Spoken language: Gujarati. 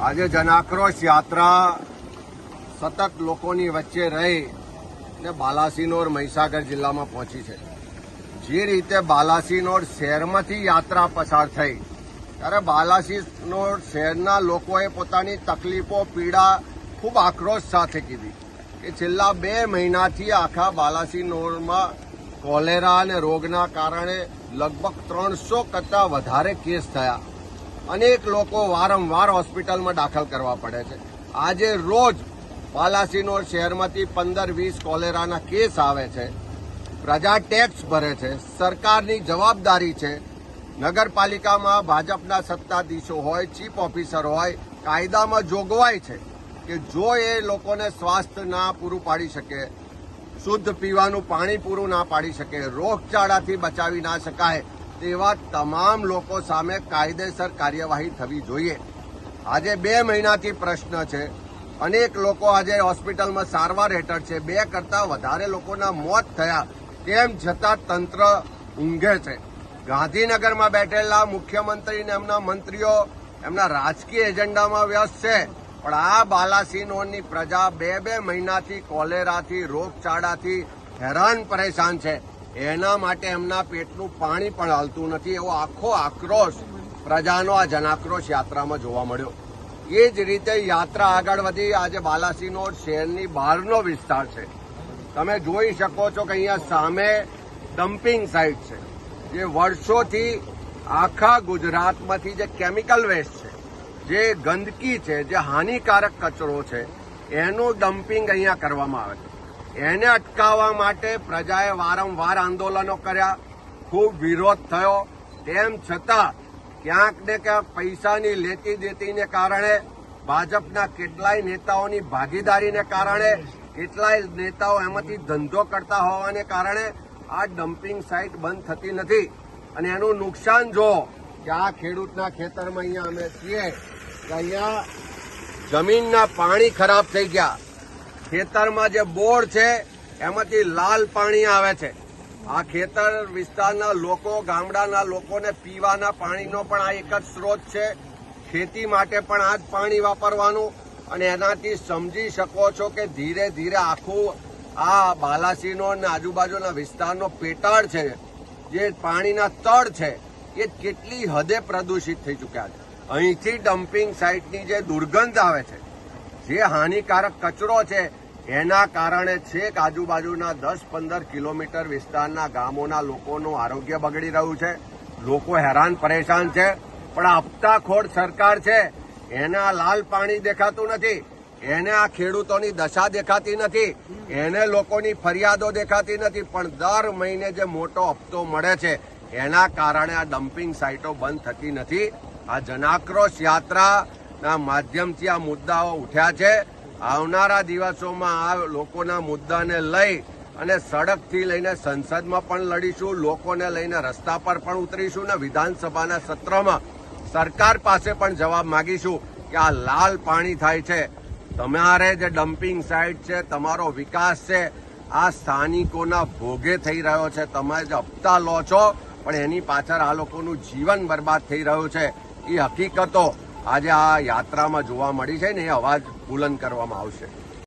આજે જનાક્રોશ યાત્રા સતત લોકોની વચ્ચે રહી ને બાલાસિનોર મહીસાગર જિલ્લામાં પહોંચી છે। જે રીતે બાલાસિનોર શહેરમાંથી યાત્રા પસાર થઈ ત્યારે બાલાસિનોર શહેરના લોકોએ પોતાની તકલીફો પીડા ખૂબ આક્રોશ સાથે કીધી કે છેલ્લા 2 મહિનાથી આખા બાલાસિનોરમાં કોલેરા અને રોગના કારણે લગભગ 300 કરતાં વધારે કેસ થયા। અનેક લોકો વારંવાર હોસ્પિટલમાં દાખલ કરવા પડે છે। આજે રોજ બાલાસિનોર શહેરમાંથી 15-20 કોલેરાના કેસ આવે છે। પ્રજા ટેક્સ ભરે છે, સરકારની જવાબદારી છે। નગરપાલિકામાં ભાજપના સત્તાધીશો હોય, ચીફ ઓફિસર હોય, કાયદામાં જોગવાઈ છે કે જો એ લોકોને સ્વાસ્થ્ય ના પૂરું પાડી શકે, શુદ્ધ પીવાનું પાણી પૂરું ના પાડી શકે, રોગચાળાથી બચાવી ના શકાય તેવા તમામ લોકો સામે કાયદેસર કાર્યવાહી થવી જોઈએ। આજે 2 મહિનાથી પ્રશ્ન છે। અનેક લોકો આજે હોસ્પિટલમાં સારવાર હેઠળ છે। 2 કરતાં વધારે લોકોના મોત થયા, તેમ છતાં તંત્ર ઊંઘે છે। ગાંધીનગરમાં બેઠેલા મુખ્યમંત્રી અને એમના મંત્રીઓ એમના રાજકીય એજન્ડામાં વ્યસ્ત છે, પણ આ બાલાસિનોરની પ્રજા 2 મહિનાથી કોલેરાથી, રોગચાળાથી હેરાન પરેશાન છે। એના માટે એમના પેટનું પાણી પણ હાલતું નથી, એવો આખો આક્રોશ પ્રજાનો આ જનાક્રોશ યાત્રામાં જોવા મળ્યો। એ જ રીતે યાત્રા આગળ વધી આજે બાલાસિનોર શહેરની બહારનો વિસ્તાર છે। તમે જોઈ શકો છો કે અહીંયા સામે ડમ્પિંગ સાઇટ છે, જે વર્ષોથી આખા ગુજરાતમાંથી જે કેમિકલ વેસ્ટ છે, જે ગંદકી છે, જે હાનિકારક કચરો છે, એનું ડમ્પિંગ અહીંયા કરવામાં આવે છે। એને અટકાવવા માટે પ્રજાએ વારંવાર આંદોલનો કર્યા, ખૂબ વિરોધ થયો, તેમ છતાં ક્યાંક ને ક્યાંક પૈસાની લેતી દેતીને કારણે, ભાજપના કેટલાય નેતાઓની ભાગીદારીને કારણે, કેટલાય નેતાઓ એમાંથી ધંધો કરતા હોવાને કારણે આ ડમ્પિંગ સાઇટ બંધ થતી નથી। અને એનું નુકસાન જો કે આ ખેડૂતના ખેતરમાં અહીંયા અમે છીએ કે અહીંયા જમીનના પાણી ખરાબ થઈ ગયા, ખેતરમાં જે બોર છે એમાંથી લાલ પાણી આવે છે। આ ખેતર વિસ્તારના લોકો, ગામડાના લોકોને પીવાના પાણીનો પણ આ એક જ સ્ત્રોત છે। ખેતી માટે પણ આ જ પાણી વાપરવાનું, અને એનાથી સમજી શકો છો કે ધીરે ધીરે આખું આ બાલાસિનોર અને આજુબાજુના વિસ્તારનો પેટાળ છે, જે પાણીના તળ છે, એ કેટલી હદે પ્રદૂષિત થઈ ચૂક્યા છે। અહીંથી ડમ્પિંગ સાઇટની જે દુર્ગંધ આવે છે, જે હાનિકારક કચરો છે, એના કારણે છેક આજુબાજુના 10-15 કિલોમીટર વિસ્તારના ગામોના લોકોનું આરોગ્ય બગડી રહ્યું છે। લોકો હેરાન પરેશાન છે, પણ આ હપ્તાખોર સરકાર છે, એને આ લાલ પાણી દેખાતું નથી, એને આ ખેડૂતોની દશા દેખાતી નથી, એને લોકોની ફરિયાદો દેખાતી નથી, પણ દર મહિને જે મોટો હપ્તો મળે છે એના કારણે આ ડમ્પિંગ સાઇટો બંધ થતી નથી। આ જનાક્રોશ યાત્રાના માધ્યમથી આ મુદ્દાઓ ઉઠ્યા છે। આવનારા દિવસોમાં આ લોકોના મુદ્દાને લઈ અને સડકથી લઈને સંસદમાં પણ લડીશું, લોકોને લઈને રસ્તા પર પણ ઉતરીશું ને વિધાનસભાના સત્રમાં સરકાર પાસે પણ જવાબ માગીશું કે આ લાલ પાણી થાય છે, તમારે જે ડમ્પિંગ સાઇટ છે, તમારો વિકાસ છે, આ સ્થાનિકોના ભોગે થઈ રહ્યો છે। તમે જે હપ્તા લો છો, પણ એની પાછળ આ લોકોનું જીવન બરબાદ થઈ રહ્યું છે। એ હકીકતો આજે આ યાત્રામાં જોવા મળી છે ને, એ અવાજ બુલંદ કરવામાં આવશે।